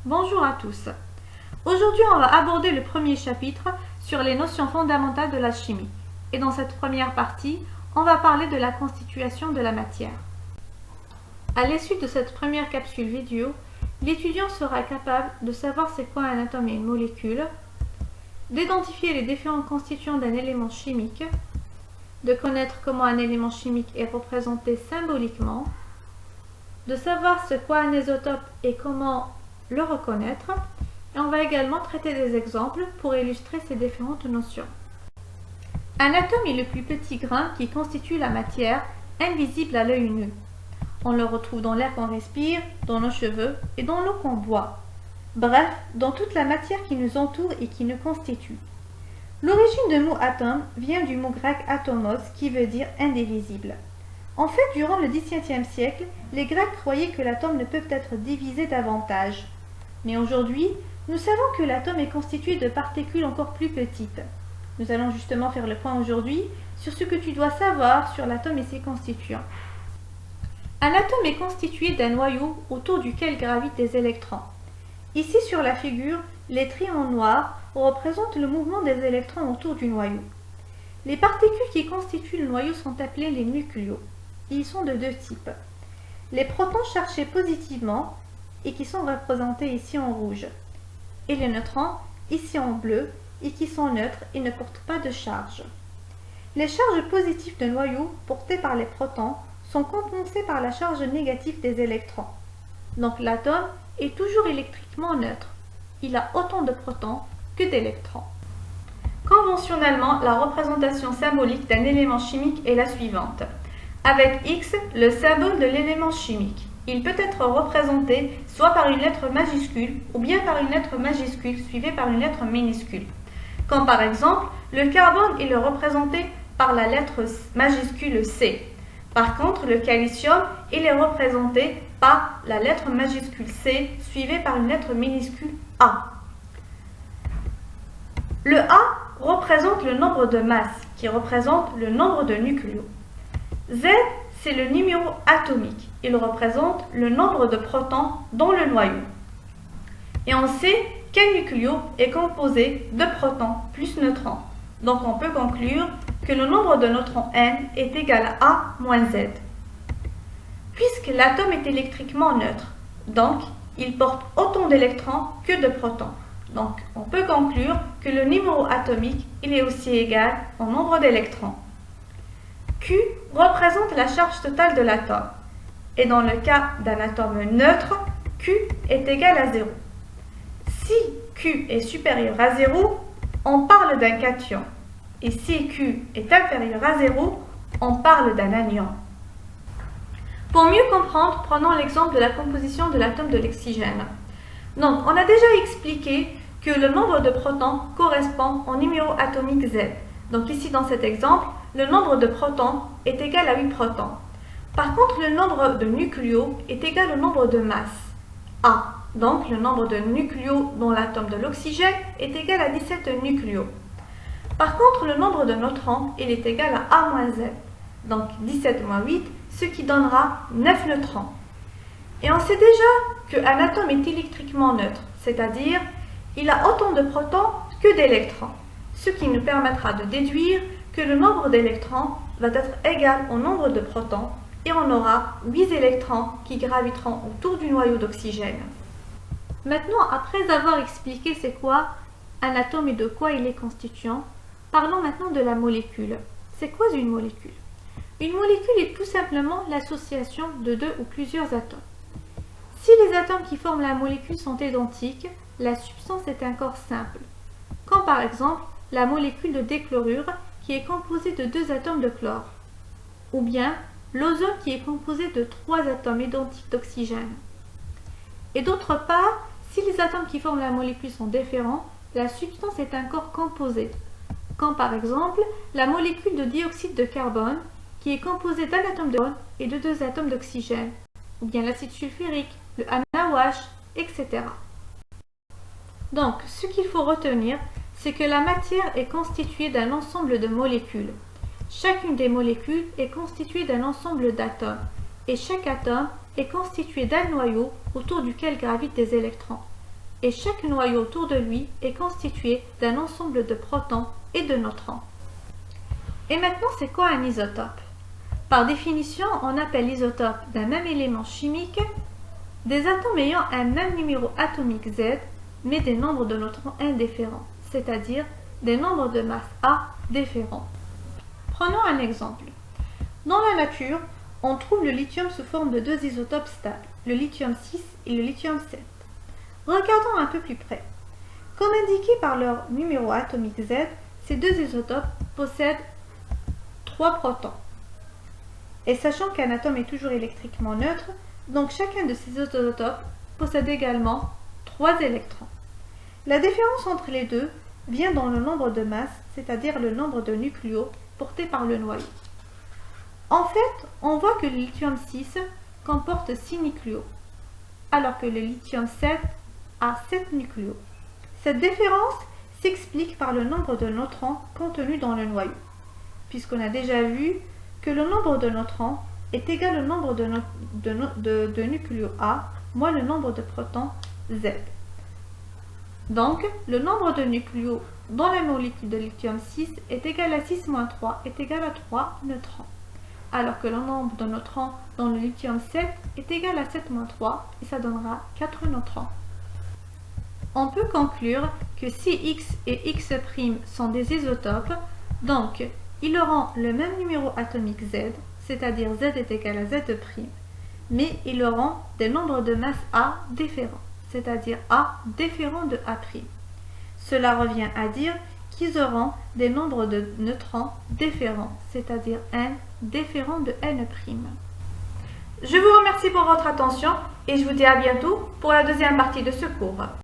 Bonjour à tous. Aujourd'hui, on va aborder le premier chapitre sur les notions fondamentales de la chimie. Et dans cette première partie, on va parler de la constitution de la matière. À l'issue de cette première capsule vidéo, l'étudiant sera capable de savoir c'est quoi un atome et une molécule, d'identifier les différents constituants d'un élément chimique, de connaître comment un élément chimique est représenté symboliquement, de savoir ce qu'est un isotope et comment le reconnaître, et on va également traiter des exemples pour illustrer ces différentes notions. Un atome est le plus petit grain qui constitue la matière, invisible à l'œil nu. On le retrouve dans l'air qu'on respire, dans nos cheveux et dans l'eau qu'on boit. Bref, dans toute la matière qui nous entoure et qui nous constitue. L'origine du mot atome vient du mot grec atomos qui veut dire indivisible. En fait, durant le XVIIe siècle, les Grecs croyaient que l'atome ne peut être divisé davantage. Mais aujourd'hui, nous savons que l'atome est constitué de particules encore plus petites. Nous allons justement faire le point aujourd'hui sur ce que tu dois savoir sur l'atome et ses constituants. Un atome est constitué d'un noyau autour duquel gravitent des électrons. Ici sur la figure, les traits en noir représentent le mouvement des électrons autour du noyau. Les particules qui constituent le noyau sont appelées les nucléos. Ils sont de deux types. Les protons chargés positivement et qui sont représentés ici en rouge, et les neutrons ici en bleu et qui sont neutres et ne portent pas de charge. Les charges positives de noyau portées par les protons sont compensées par la charge négative des électrons. Donc l'atome est toujours électriquement neutre. Il a autant de protons que d'électrons. Conventionnellement, la représentation symbolique d'un élément chimique est la suivante. Avec X, le symbole de l'élément chimique. Il peut être représenté soit par une lettre majuscule ou bien par une lettre majuscule suivie par une lettre minuscule. Comme par exemple, le carbone est représenté par la lettre majuscule C. Par contre, le calcium est représenté par la lettre majuscule C suivie par une lettre minuscule A. Le A représente le nombre de masses qui représente le nombre de nucléos. Z, c'est le numéro atomique. Il représente le nombre de protons dans le noyau. Et on sait qu'un nucléo est composé de protons plus neutrons. Donc on peut conclure que le nombre de neutrons N est égal à A moins Z. Puisque l'atome est électriquement neutre, donc il porte autant d'électrons que de protons. Donc on peut conclure que le numéro atomique il est aussi égal au nombre d'électrons. Q représente la charge totale de l'atome. Et dans le cas d'un atome neutre, Q est égal à 0. Si Q est supérieur à 0, on parle d'un cation. Et si Q est inférieur à 0, on parle d'un anion. Pour mieux comprendre, prenons l'exemple de la composition de l'atome de l'oxygène. Donc, on a déjà expliqué que le nombre de protons correspond au numéro atomique Z. Donc ici, dans cet exemple, le nombre de protons est égal à 8 protons. Par contre, le nombre de nucléos est égal au nombre de masses, A. Donc, le nombre de nucléos dans l'atome de l'oxygène est égal à 17 nucléos. Par contre, le nombre de neutrons il est égal à A moins Z. Donc, 17 moins 8, ce qui donnera 9 neutrons. Et on sait déjà qu'un atome est électriquement neutre, c'est-à-dire il a autant de protons que d'électrons, ce qui nous permettra de déduire que le nombre d'électrons va être égal au nombre de protons et on aura 8 électrons qui graviteront autour du noyau d'oxygène. Maintenant, après avoir expliqué c'est quoi un atome et de quoi il est constituant, parlons maintenant de la molécule. C'est quoi une molécule? Une molécule est tout simplement l'association de deux ou plusieurs atomes. Si les atomes qui forment la molécule sont identiques, la substance est un corps simple, comme par exemple la molécule de déchlorure qui est composée de 2 atomes de chlore, ou bien l'ozone qui est composé de 3 atomes identiques d'oxygène. Et d'autre part, si les atomes qui forment la molécule sont différents, la substance est un corps composé, comme par exemple la molécule de dioxyde de carbone qui est composée d'un atome de carbone et de 2 atomes d'oxygène, ou bien l'acide sulfurique, le NaOH, etc. Donc, ce qu'il faut retenir, c'est que la matière est constituée d'un ensemble de molécules. Chacune des molécules est constituée d'un ensemble d'atomes, et chaque atome est constitué d'un noyau autour duquel gravitent des électrons. et chaque noyau autour de lui est constitué d'un ensemble de protons et de neutrons. Et maintenant, c'est quoi un isotope? Par définition, on appelle l'isotope d'un même élément chimique des atomes ayant un même numéro atomique Z, mais des nombres de neutrons indifférents, c'est-à-dire des nombres de masse A différents. Prenons un exemple. Dans la nature, on trouve le lithium sous forme de deux isotopes stables, le lithium 6 et le lithium 7. Regardons un peu plus près. Comme indiqué par leur numéro atomique Z, ces deux isotopes possèdent 3 protons. Et sachant qu'un atome est toujours électriquement neutre, donc chacun de ces isotopes possède également 3 électrons. La différence entre les deux vient dans le nombre de masse, c'est-à-dire le nombre de nucléos portés par le noyau. En fait, on voit que le lithium 6 comporte 6 nucléos, alors que le lithium 7 a 7 nucléos. Cette différence s'explique par le nombre de neutrons contenus dans le noyau, puisqu'on a déjà vu que le nombre de neutrons est égal au nombre de nucléos A moins le nombre de protons Z. Donc, le nombre de nucléos dans la molécule de lithium 6 est égal à 6 moins 3 est égal à 3 neutrons, alors que le nombre de neutrons dans le lithium 7 est égal à 7 moins 3 et ça donnera 4 neutrons. On peut conclure que si X et X' sont des isotopes, donc ils auront le même numéro atomique Z, c'est-à-dire Z est égal à Z', mais ils auront des nombres de masse A différents, c'est-à-dire A différent de A'. Cela revient à dire qu'ils auront des nombres de neutrons différents, c'est-à-dire N différent de N'. Je vous remercie pour votre attention et je vous dis à bientôt pour la deuxième partie de ce cours.